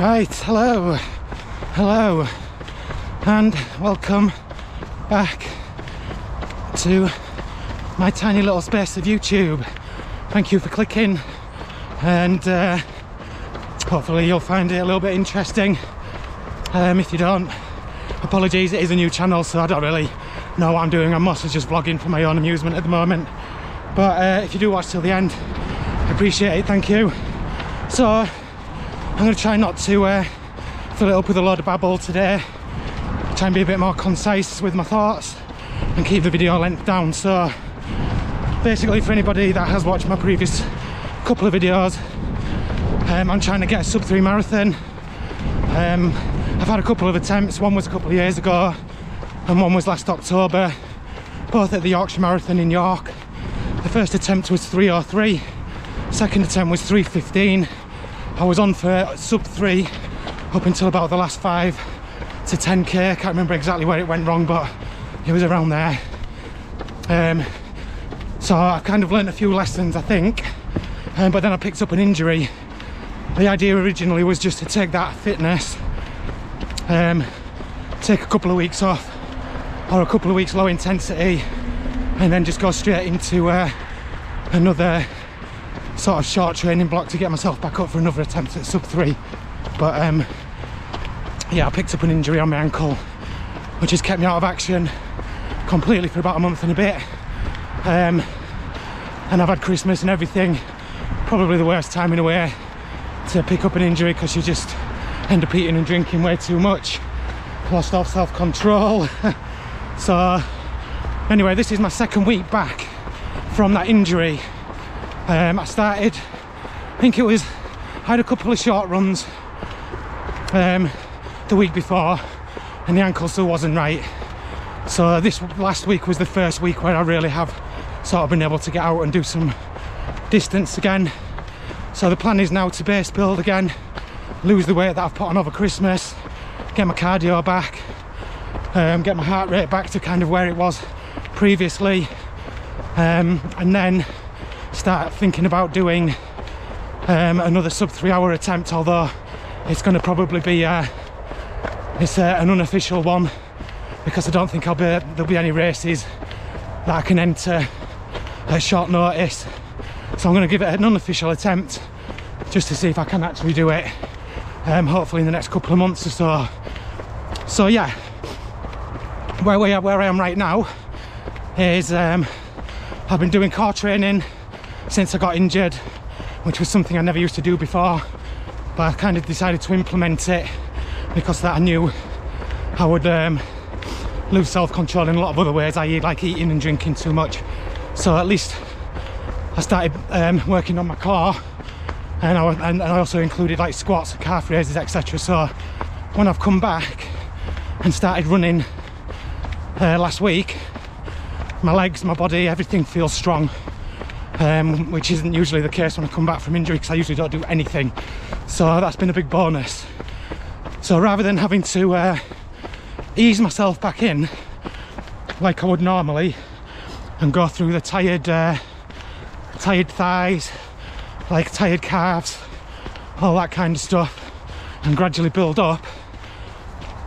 Right, hello, and welcome back to my tiny little space of YouTube. Thank you for clicking, and hopefully you'll find it a little bit interesting. If you don't, apologies, it is a new channel, so I don't really know what I'm doing. I'm mostly just vlogging for my own amusement at the moment, but if you do watch till the end, I appreciate it, thank you. So I'm going to try not to fill it up with a load of babble today, try and be a bit more concise with my thoughts and keep the video length down. So basically, for anybody that has watched my previous couple of videos, I'm trying to get a sub 3 marathon. I've had a couple of attempts. One was a couple of years ago and one was last October, both at the Yorkshire Marathon in York. The first attempt was 3:03, second attempt was 3:15. I was on for sub 3 up until about the last 5 to 10k. I can't remember exactly where it went wrong, but it was around there. So I've kind of learned a few lessons, I think, but then I picked up an injury. The idea originally was just to take that fitness, take a couple of weeks off or a couple of weeks low intensity, and then just go straight into another sort of short training block to get myself back up for another attempt at sub 3. But yeah, I picked up an injury on my ankle which has kept me out of action completely for about a month and a bit, and I've had Christmas and everything. Probably the worst time in a way to pick up an injury, because you just end up eating and drinking way too much, lost all self-control. So anyway, this is my second week back from that injury. I started, I think it was, I had a couple of short runs the week before and the ankle still wasn't right. So this last week was the first week where I really have sort of been able to get out and do some distance again. So the plan is now to base build again, lose the weight that I've put on over Christmas, get my cardio back, get my heart rate back to kind of where it was previously, and then start thinking about doing another sub 3 hour attempt, although it's going to probably be an unofficial one, because I don't think there'll be any races that I can enter at short notice. So I'm going to give it an unofficial attempt just to see if I can actually do it, hopefully in the next couple of months or so. So yeah, where I am right now is I've been doing core training since I got injured, which was something I never used to do before, but I kind of decided to implement it because that I knew I would lose self-control in a lot of other ways, i.e. like eating and drinking too much. So at least I started working on my core, and I also included like squats, calf raises, etc. So when I've come back and started running last week, my legs, my body, everything feels strong, which isn't usually the case when I come back from injury, because I usually don't do anything. So that's been a big bonus. So rather than having to ease myself back in like I would normally and go through the tired thighs, like tired calves, all that kind of stuff, and gradually build up,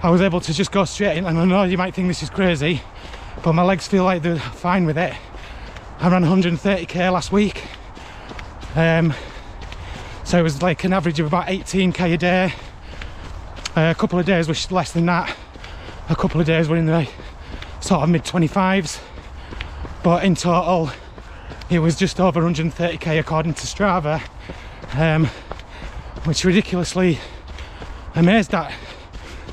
I was able to just go straight in. And I know you might think this is crazy, but my legs feel like they're fine with it. I ran 130k last week, so it was like an average of about 18k a day. A couple of days were less than that, a couple of days were in the sort of mid-25s, but in total it was just over 130k according to Strava, which ridiculously amazed at,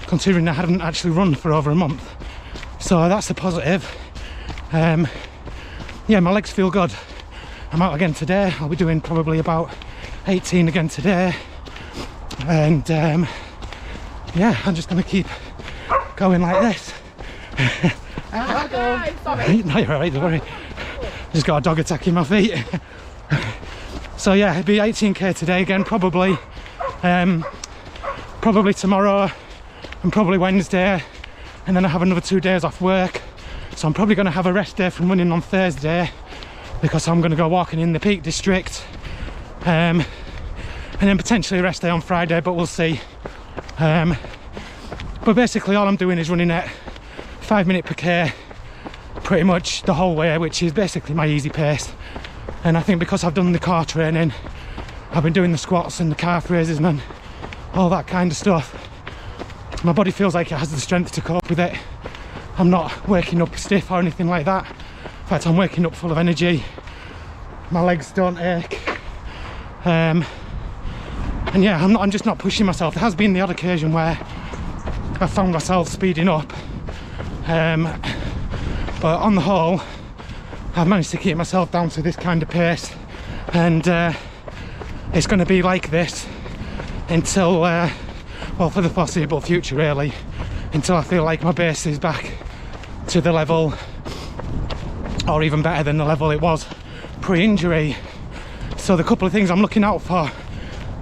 considering I hadn't actually run for over a month. So that's a positive. Yeah, my legs feel good. I'm out again today. I'll be doing probably about 18 again today, and yeah, I'm just going to keep going like this. Sorry. No, you're alright, don't worry. Just got a dog attacking my feet. So yeah, it'd be 18k today again, probably tomorrow and probably Wednesday, and then I have another 2 days off work. So I'm probably going to have a rest day from running on Thursday, because I'm going to go walking in the Peak District, and then potentially a rest day on Friday, but we'll see. But basically all I'm doing is running at 5 minutes per k pretty much the whole way, which is basically my easy pace. And I think because I've done the core training, I've been doing the squats and the calf raises and all that kind of stuff, my body feels like it has the strength to cope with it. I'm not waking up stiff or anything like that. In fact, I'm waking up full of energy. My legs don't ache. And yeah, I'm just not pushing myself. There has been the odd occasion where I found myself speeding up. But on the whole, I've managed to keep myself down to this kind of pace. And it's going to be like this until, well, for the foreseeable future really, until I feel like my base is back to the level, or even better than the level it was pre-injury. So the couple of things I'm looking out for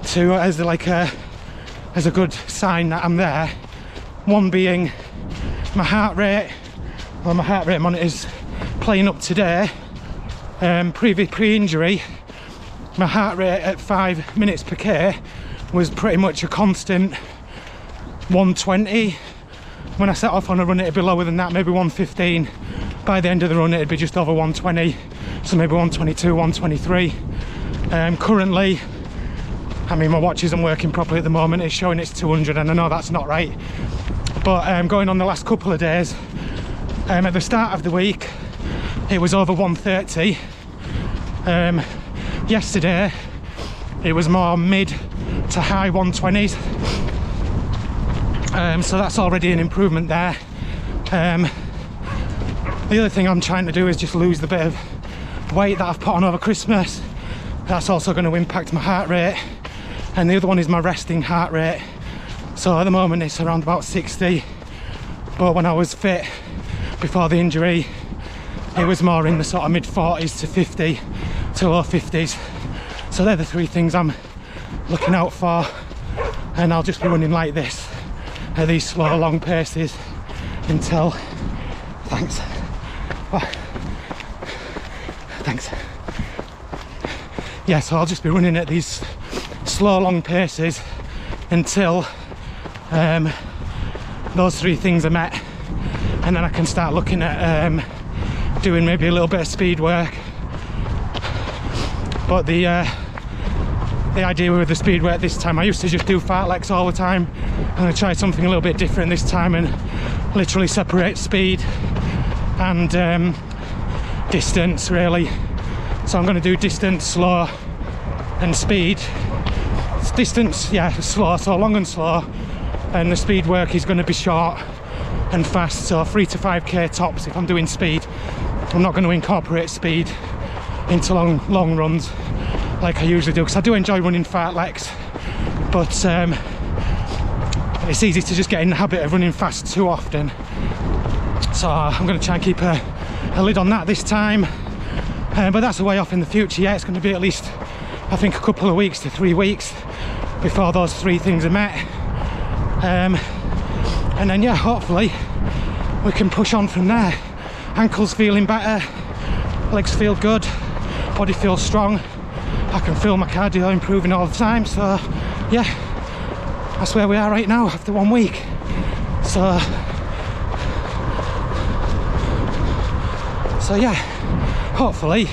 as a good sign that I'm there, one being my heart rate. Well, my heart rate monitor's playing up today. Pre-injury, my heart rate at 5 minutes per k was pretty much a constant 120. When I set off on a run it'd be lower than that, maybe 115. By the end of the run it'd be just over 120, so maybe 122, 123. Currently, I mean, my watch isn't working properly at the moment, it's showing it's 200 and I know that's not right. But going on the last couple of days, at the start of the week it was over 130. Yesterday it was more mid to high 120s. So that's already an improvement there. The other thing I'm trying to do is just lose the bit of weight that I've put on over Christmas. That's also going to impact my heart rate. And the other one is my resting heart rate. So at the moment it's around about 60, but when I was fit before the injury it was more in the sort of mid 40s to 50 to low 50s. So they're the three things I'm looking out for, and I'll just be running like this at these slow long paces until thanks. Yeah, so I'll just be running at these slow long paces until those three things are met, and then I can start looking at doing maybe a little bit of speed work. But the idea with the speed work this time, I used to just do fartleks all the time. I'm going to try something a little bit different this time and literally separate speed and distance really. So I'm going to do distance, slow and speed. Distance, yeah, slow, so long and slow, and the speed work is going to be short and fast, so 3 to 5k tops if I'm doing speed. I'm not going to incorporate speed into long runs like I usually do, because I do enjoy running fartleks, but it's easy to just get in the habit of running fast too often. So I'm going to try and keep a lid on that this time, but that's a way off in the future. Yeah, it's going to be at least, I think, a couple of weeks to 3 weeks before those three things are met, and then yeah, hopefully we can push on from there. Ankles feeling better, legs feel good, body feels strong, I can feel my cardio improving all the time. So yeah, that's where we are right now after 1 week. So yeah, hopefully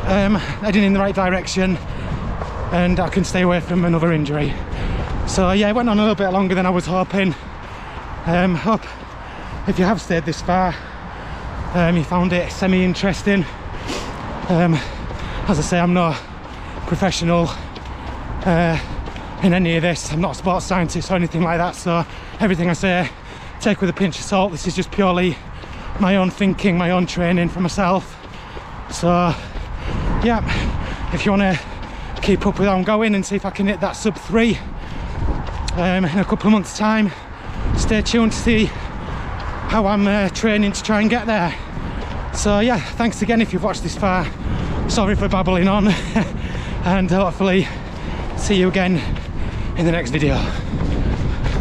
heading in the right direction and I can stay away from another injury. So yeah, it went on a little bit longer than I was hoping. Hope if you have stayed this far, you found it semi-interesting. As I say, I'm no professional in any of this. I'm not a sports scientist or anything like that, so everything I say, take with a pinch of salt. This is just purely my own thinking, my own training for myself. So yeah, if you want to keep up with how I'm going and see if I can hit that sub 3 in a couple of months time, stay tuned to see how I'm training to try and get there. So yeah, thanks again if you've watched this far. Sorry for babbling on and hopefully see you again in the next video.